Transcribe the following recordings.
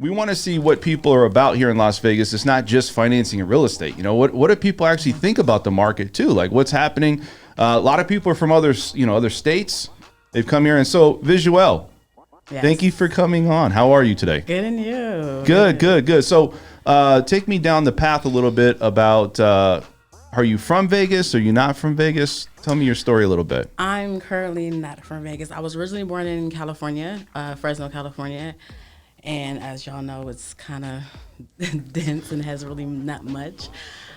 we want to see what people are about here in Las Vegas. It's not just financing and real estate. You know, what do people actually think about the market too? Like what's happening? A lot of people are from other states. They've come here. And so Visuelle, yes. Thank you for coming on. How are you today? Good, and you? Good. So take me down the path a little bit about, are you from Vegas? Are you not from Vegas? Tell me your story a little bit. I'm currently not from Vegas. I was originally born in California, Fresno, California. And as y'all know, it's kind of dense and has really not much.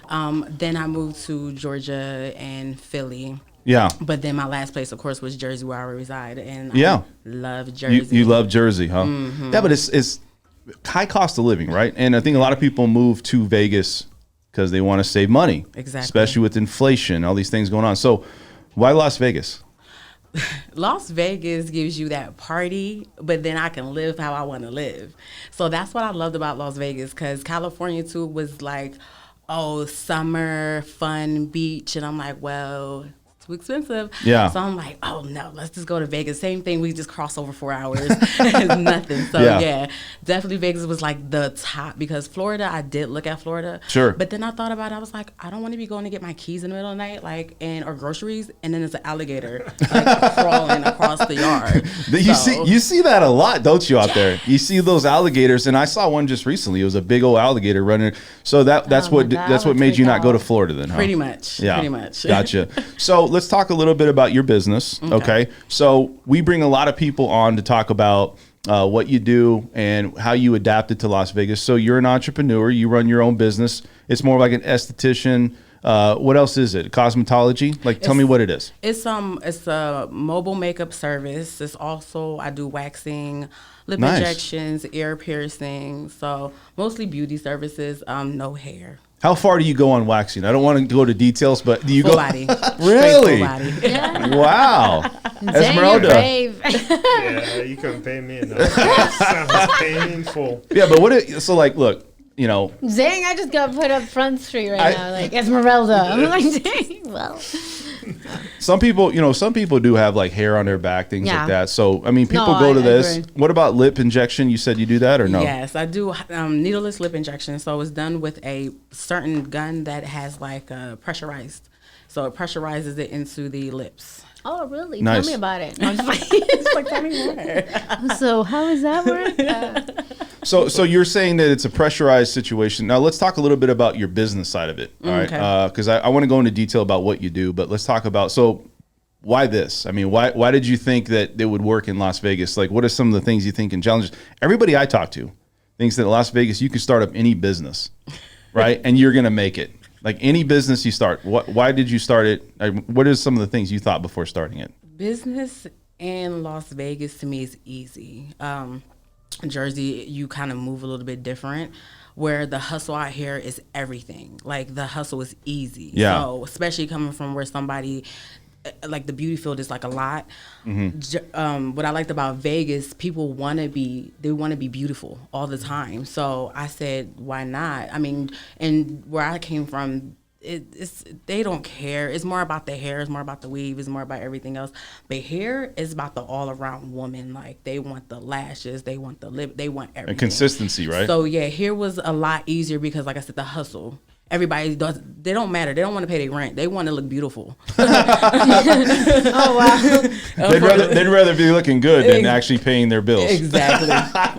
Then I moved to Georgia and Philly. Yeah. But then my last place, of course, was Jersey, where I reside. And yeah. I love Jersey. You love Jersey, huh? Mm-hmm. Yeah, but it's high cost of living, right? And I think a lot of people move to Vegas because they want to save money. Exactly. Especially with inflation, all these things going on. So why Las Vegas? Las Vegas gives you that party, but then I can live how I want to live. So that's what I loved about Las Vegas, because California too was like, oh, summer, fun, beach. And I'm like, well, too expensive. Yeah. So I'm like, oh no, let's just go to Vegas. Same thing, we just cross over 4 hours. It's nothing. So yeah, definitely Vegas was like the top, because Florida, I did look at Florida. Sure. But then I thought about it, I was like, I don't want to be going to get my keys in the middle of the night, or groceries, and then there's an alligator like crawling across the yard. You see that a lot, don't you, out there? You see those alligators, and I saw one just recently. It was a big old alligator running. So that's what made you not go to Florida then, huh? Pretty much. Yeah. Pretty much. Gotcha. So let's talk a little bit about your business. Okay. So we bring a lot of people on to talk about what you do and how you adapted to Las Vegas. So you're an entrepreneur. You run your own business. It's more like an esthetician. What else is it? Cosmetology? Like, tell me what it is. It's a mobile makeup service. It's also, I do waxing, lip Nice. injections, ear piercing. So mostly beauty services. No hair. How far do you go on waxing? I don't want to go to details, but do you Full go? body. Really? Full body. Wow. Esmeralda. Yeah, you couldn't pay me enough. That sounds painful. Yeah, but look, you know. Dang, I just got put up Front Street now, like Esmeralda. I'm like, dang, well. Some people do have like hair on their back, things like that. So, I mean, people go to this. Agree. What about lip injection? You said you do that or no? Yes, I do needleless lip injection. So it's done with a certain gun that has like pressurized. So it pressurizes it into the lips. Oh, really? Nice. Tell me about it. It's like, tell me more. So how does that work? So you're saying that it's a pressurized situation. Now let's talk a little bit about your business side of it. All right. Because I want to go into detail about what you do, but let's talk about, so why this? I mean, why did you think that it would work in Las Vegas? Like, what are some of the things you think and challenges? Everybody I talk to thinks that in Las Vegas, you can start up any business, right? And you're going to make it. Like any business you start. Why did you start it? What are some of the things you thought before starting it? Business in Las Vegas to me is easy. Jersey, you kind of move a little bit different, where the hustle out here is everything. Like the hustle is easy. Yeah. So especially coming from where somebody, like the beauty field is like a lot. Mm-hmm. What I liked about Vegas, people want to be beautiful all the time. So I said, why not? I mean, and where I came from, they don't care. It's more about the hair. It's more about the weave. It's more about everything else. But hair is about the all around woman. Like they want the lashes. They want the lip. They want everything. And consistency, right? So yeah, here was a lot easier because, like I said, the hustle. Everybody does. They don't matter. They don't want to pay their rent. They want to look beautiful. Oh wow! They'd rather be looking good than actually paying their bills. Exactly.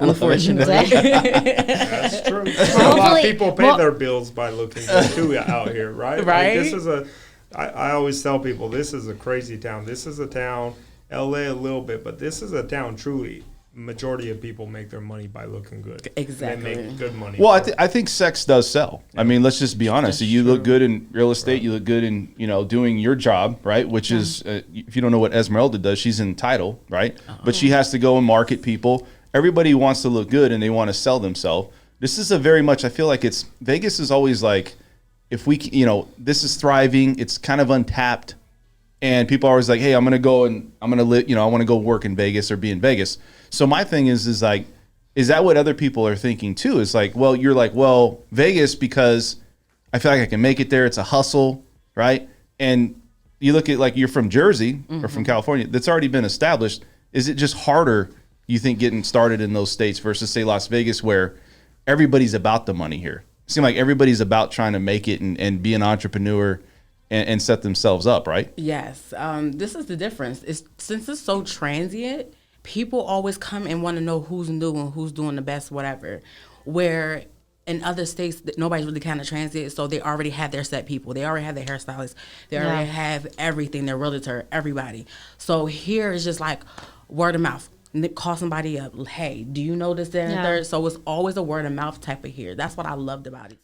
Unfortunately, that's true. A lot of people pay their bills by looking good too out here, right? Right. Like I always tell people this is a crazy town. This is a town, LA a little bit, but this is a town truly. Majority of people make their money by looking good. Exactly. They make good money. Well, I think sex does sell. Yeah. I mean, let's just be honest. You look good in real estate. Right. You look good in, doing your job, right? Which is, if you don't know what Esmeralda does, she's in title, right? But she has to go and market people. Everybody wants to look good and they want to sell themselves. This is I feel like Vegas is always like, if we, this is thriving. It's kind of untapped. And people are always like, hey, I'm going to go and I'm going to live, I want to go work in Vegas or be in Vegas. So my thing is like, is that what other people are thinking too? It's like, well, you're like, well, Vegas, because I feel like I can make it there. It's a hustle, right? And you look at like, you're from Jersey or from California, that's already been established. Is it just harder you think getting started in those states versus say Las Vegas, where everybody's about the money here? It seems like everybody's about trying to make it and be an entrepreneur and set themselves up, right? Yes. This is the difference. Since it's so transient, people always come and want to know who's new and who's doing the best, whatever. Where in other states, nobody's really kind of transient, so they already have their set people. They already have their hairstylist. They already have everything, their realtor, everybody. So here it's just like word of mouth. Call somebody up. Hey, do you know this, that, and third? So it's always a word of mouth type of here. That's what I loved about it.